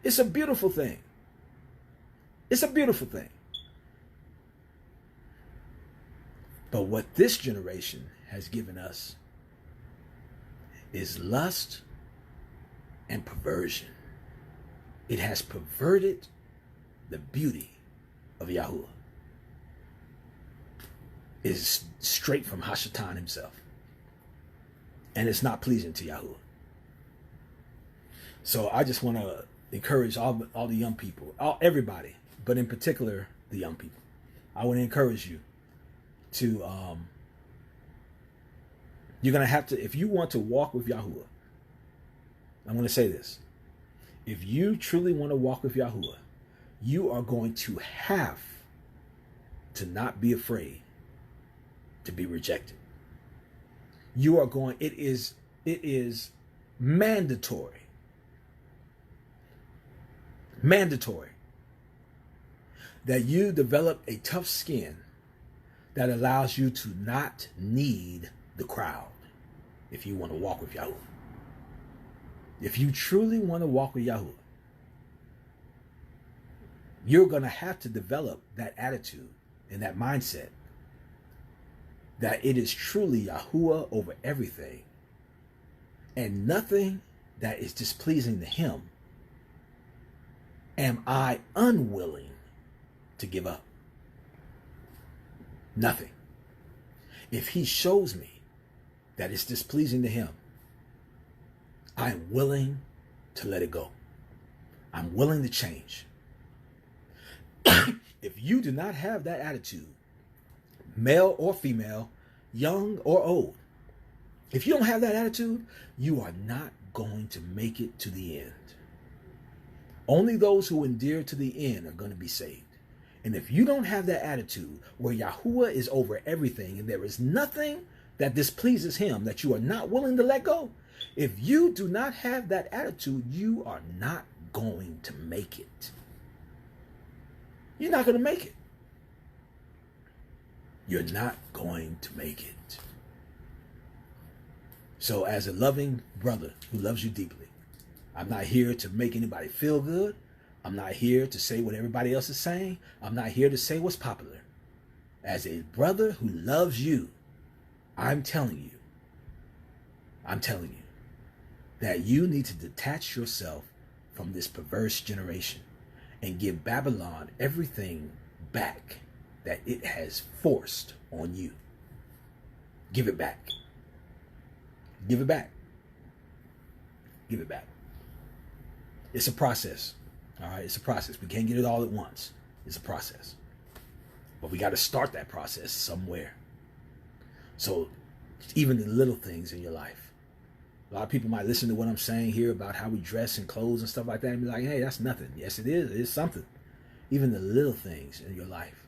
It's a beautiful thing. It's a beautiful thing. But what this generation has given us is lust and perversion. It has perverted the beauty of Yahuwah. It is straight from Hashatan himself. And it's not pleasing to Yahuwah. So I just want to encourage all the young people, everybody, but in particular the young people. I want to encourage you to, you're going to have to, if you want to walk with Yahuwah, I'm going to say this. If you truly want to walk with Yahuwah, you are going to have to not be afraid to be rejected. You are going, it is mandatory that you develop a tough skin that allows you to not need the crowd if you want to walk with Yahuwah. If you truly want to walk with Yahuwah, you're going to have to develop that attitude and that mindset that it is truly Yahuwah over everything, and nothing that is displeasing to him am I unwilling to give up. Nothing. If he shows me that it's displeasing to him, I'm willing to let it go. I'm willing to change. If you do not have that attitude, male or female, young or old, if you don't have that attitude, you are not going to make it to the end. Only those who endure to the end are going to be saved. And if you don't have that attitude where Yahuwah is over everything and there is nothing that displeases him that you are not willing to let go, if you do not have that attitude, you are not going to make it. You're not going to make it. You're not going to make it. So as a loving brother who loves you deeply, I'm not here to make anybody feel good. I'm not here to say what everybody else is saying. I'm not here to say what's popular. As a brother who loves you, I'm telling you that you need to detach yourself from this perverse generation and give Babylon everything back that it has forced on you. Give it back. Give it back. Give it back. It's a process. All right, it's a process. We can't get it all at once. It's a process. But we got to start that process somewhere. So even the little things in your life. A lot of people might listen to what I'm saying here about how we dress and clothes and stuff like that and be like, hey, that's nothing. Yes, it is. It is something. Even the little things in your life.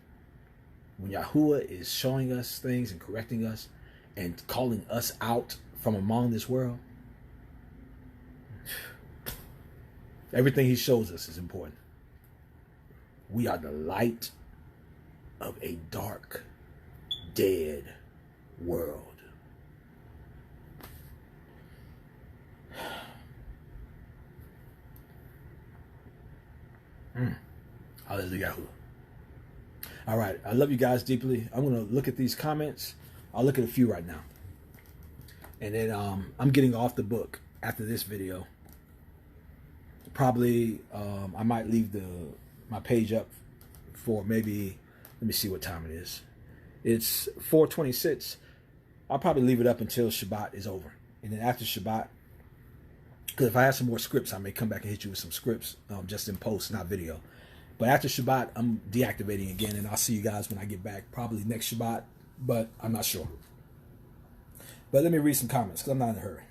When Yahuwah is showing us things and correcting us and calling us out from among this world, everything he shows us is important. We are the light of a dark, dead world. Hallelujah. All right. I love you guys deeply. I'm going to look at these comments. I'll look at a few right now. And then I'm getting off the book after this video. Probably I might leave my page up for maybe, let me see what time it is. It's 4:26. I'll probably leave it up until Shabbat is over. And then after Shabbat, because if I have some more scripts, I may come back and hit you with some scripts just in post, not video. But after Shabbat, I'm deactivating again, and I'll see you guys when I get back, probably next Shabbat, but I'm not sure. But let me read some comments, because I'm not in a hurry.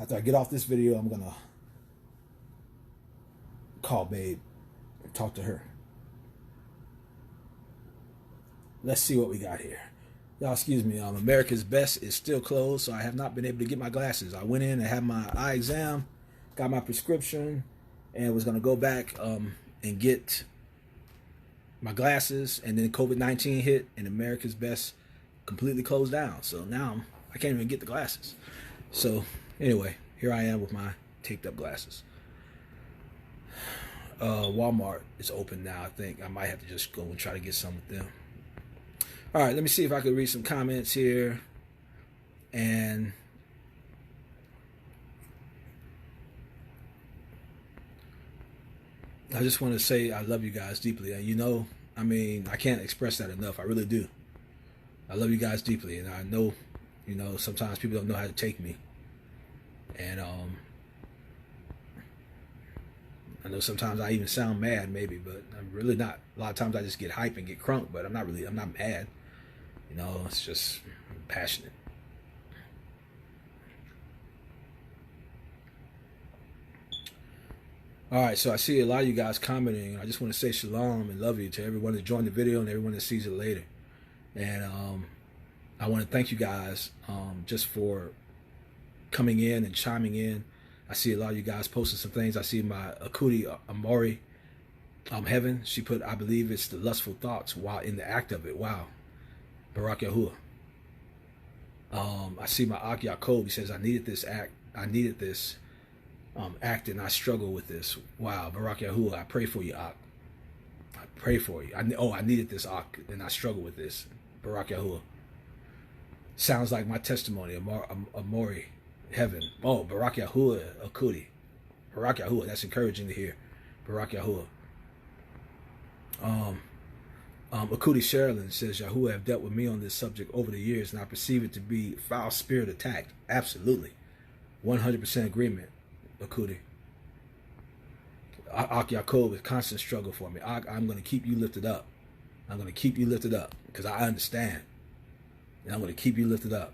After I get off this video, I'm going to call Babe and talk to her. Let's see what we got here. Y'all, excuse me. America's Best is still closed, so I have not been able to get my glasses. I went in and had my eye exam, got my prescription, and was going to go back and get my glasses, and then COVID-19 hit, and America's Best completely closed down. So now I can't even get the glasses. So anyway, here I am with my taped up glasses. Walmart is open now. I think I might have to just go and try to get some with them. All right, let me see if I can read some comments here. And I just want to say I love you guys deeply. And you know, I mean, I can't express that enough. I really do. I love you guys deeply. And I know, you know, sometimes people don't know how to take me. And I know sometimes I even sound mad maybe, but I'm really not. A lot of times I just get hype and get crunk, but I'm not mad. You know, it's just passionate. All right, so I see a lot of you guys commenting. I just want to say shalom and love you to everyone that joined the video and everyone that sees it later. And I want to thank you guys just for coming in and chiming in. I see a lot of you guys posting some things. I see my Akuti Amori Heaven. She put, I believe it's the lustful thoughts while in the act of it. Wow. Barak Yahuwah. I see my Ak Yaakov. He says, I needed this act. I needed this act, and I struggle with this. Wow. Barak Yahuwah. I pray for you, Ak. I pray for you. I needed this, Ak, and I struggle with this. Barak Yahuwah. Sounds like my testimony. Amori Heaven. Oh, Barak Yahuwah Akuti. Barak Yahuwah. That's encouraging to hear. Barak Yahuwah. Akuti Sherilyn says, Yahuwah have dealt with me on this subject over the years, and I perceive it to be foul spirit attack. Absolutely. 100% agreement, Akuti. Ak Yaakov is constant struggle for me. I'm going to keep you lifted up. I'm going to keep you lifted up because I understand. And I'm going to keep you lifted up.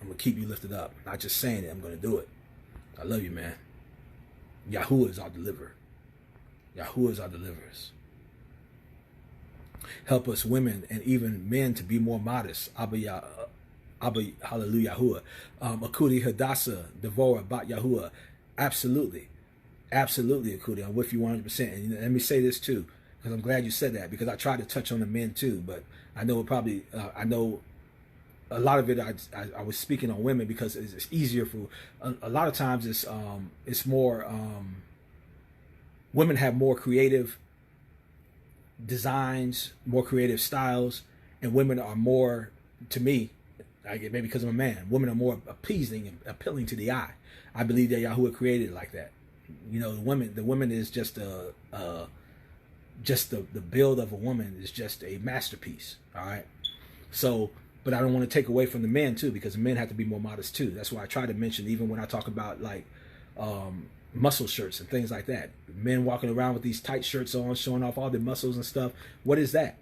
I'm going to keep you lifted up. Not just saying it, I'm going to do it. I love you, man. Yahuwah is our deliverer. Yahuwah is our deliverers. Help us women and even men to be more modest. Abba hallelujah Yahuwah. Akuti Hadassah, Devorah, Bat Yahuwah. Absolutely. Absolutely, Akuti. I'm with you 100%. And let me say this too, because I'm glad you said that, because I tried to touch on the men too, but I know it probably, I know a lot of it I was speaking on women because it's easier for, a lot of times it's more, women have more creative designs, more creative styles, and women are more, to me, I get maybe because I'm a man, women are more appeasing and appealing to the eye. I believe that Yahuwah created it like that. You know, the woman is just the build of a woman is just a masterpiece. All right. So, but I don't want to take away from the men too, because the men have to be more modest too. That's why I try to mention, even when I talk about like muscle shirts and things like that, men walking around with these tight shirts on, showing off all their muscles and stuff. What is that?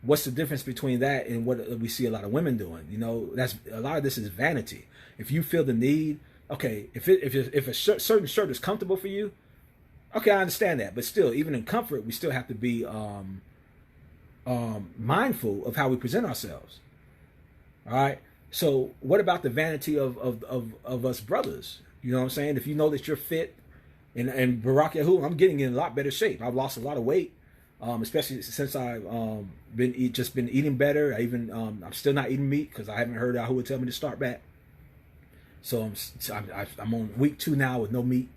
What's the difference between that and what we see a lot of women doing? You know, that's a lot of this is vanity. If you feel the need, okay, if a certain shirt is comfortable for you, okay, I understand that. But still, even in comfort, we still have to be mindful of how we present ourselves. All right. So what about the vanity of us brothers? You know what I'm saying? If you know that you're fit, and Barak Yahuwah, I'm getting in a lot better shape. I've lost a lot of weight, especially since I've been eating better. I'm still not eating meat because I haven't heard Yahuwah tell me to start back. So I'm on week 2 now with no meat.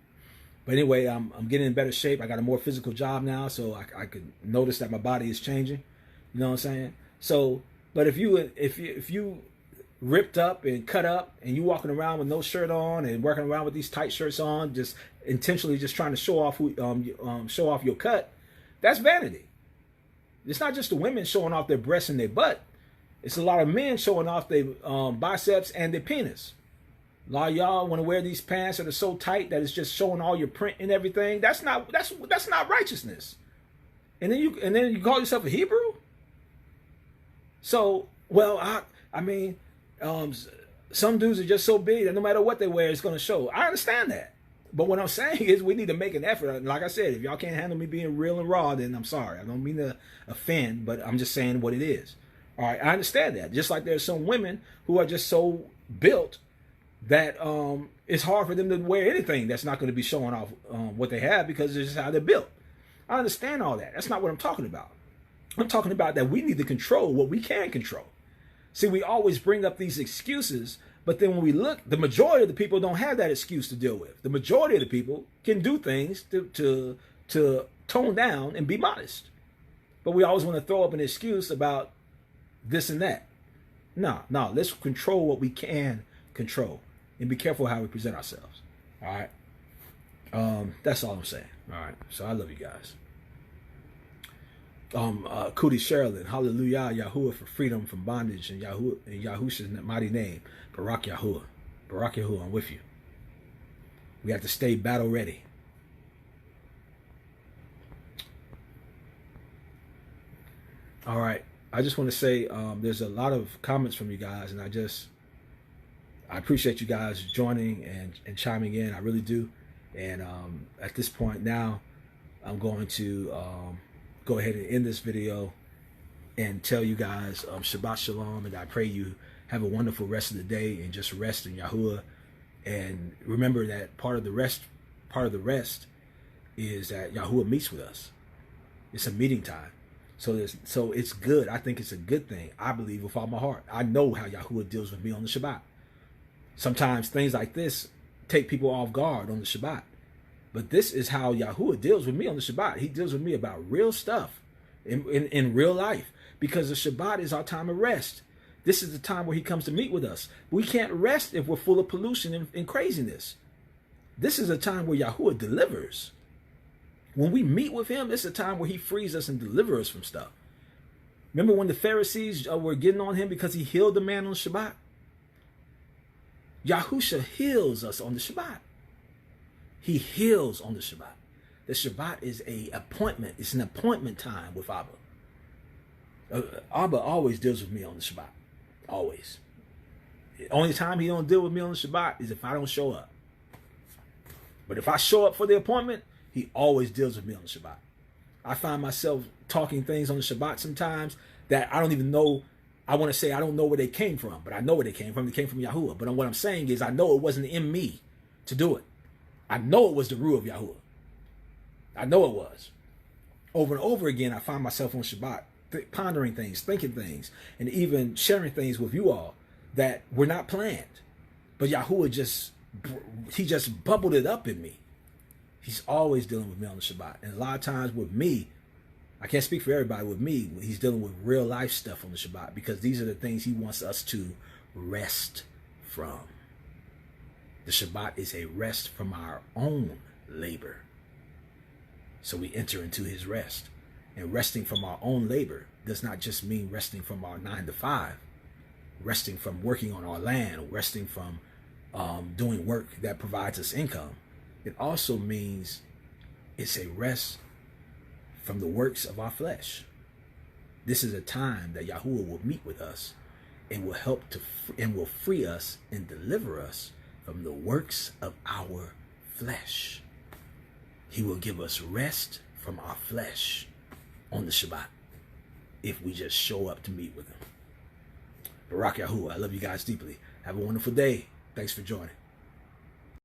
But anyway, I'm getting in better shape. I got a more physical job now, so I can notice that my body is changing. You know what I'm saying? So, but if you ripped up and cut up and you walking around with no shirt on and working around with these tight shirts on, just intentionally just trying to show off show off your cut, that's vanity. It's not just the women showing off their breasts and their butt. It's a lot of men showing off their biceps and their penis. A lot of y'all want to wear these pants that are so tight that it's just showing all your print and everything. That's not righteousness. And then you call yourself a Hebrew? So, well, I mean, some dudes are just so big that no matter what they wear, it's going to show. I understand that. But what I'm saying is we need to make an effort. And like I said, if y'all can't handle me being real and raw, then I'm sorry. I don't mean to offend, but I'm just saying what it is. All right, I understand that. Just like there's some women who are just so built that it's hard for them to wear anything that's not going to be showing off what they have, because it's just how they're built. I understand all that. That's not what I'm talking about. I'm talking about that we need to control what we can control. See, we always bring up these excuses, but then when we look, the majority of the people don't have that excuse to deal with. The majority of the people can do things to tone down and be modest. But we always want to throw up an excuse about this and that. No, let's control what we can control and be careful how we present ourselves. All right. That's all I'm saying. All right. So I love you guys. Cootie Sherilyn, hallelujah, Yahuwah for freedom from bondage, and Yahusha's mighty name, Barak Yahuwah. Barak Yahuwah, I'm with you. We have to stay battle ready. All right. I just want to say there's a lot of comments from you guys, and I appreciate you guys joining and chiming in. I really do. And at this point now, I'm going to go ahead and end this video and tell you guys Shabbat Shalom, and I pray you have a wonderful rest of the day and just rest in Yahuwah. And remember that part of the rest is that Yahuwah meets with us. It's a meeting time. So it's good. I think it's a good thing. I believe with all my heart. I know how Yahuwah deals with me on the Shabbat. Sometimes things like this take people off guard on the Shabbat. But this is how Yahuwah deals with me on the Shabbat. He deals with me about real stuff in real life, because the Shabbat is our time of rest. This is the time where he comes to meet with us. We can't rest if we're full of pollution and craziness. This is a time where Yahuwah delivers. When we meet with him, it's a time where he frees us and delivers us from stuff. Remember when the Pharisees were getting on him because he healed the man on Shabbat? Yahusha heals us on the Shabbat. He heals on the Shabbat. The Shabbat is an appointment. It's an appointment time with Abba. Abba always deals with me on the Shabbat. Always. The only time he don't deal with me on the Shabbat is if I don't show up. But if I show up for the appointment, he always deals with me on the Shabbat. I find myself talking things on the Shabbat sometimes that I don't even know. I want to say I don't know where they came from, but I know where they came from. They came from Yahuwah. But what I'm saying is I know it wasn't in me to do it. I know it was the rule of Yahuwah. I know it was. Over and over again, I find myself on Shabbat pondering things, thinking things, and even sharing things with you all that were not planned. But Yahuwah just bubbled it up in me. He's always dealing with me on the Shabbat. And a lot of times with me, I can't speak for everybody, with me, he's dealing with real life stuff on the Shabbat, because these are the things he wants us to rest from. The Shabbat is a rest from our own labor. So we enter into his rest. And resting from our own labor does not just mean resting from our 9 to 5, resting from working on our land, resting from doing work that provides us income. It also means it's a rest from the works of our flesh. This is a time that Yahuwah will meet with us and will help to and will free us and deliver us from the works of our flesh. He will give us rest from our flesh on the Shabbat if we just show up to meet with him. Barak Yahuwah, I love you guys deeply. Have a wonderful day. Thanks for joining.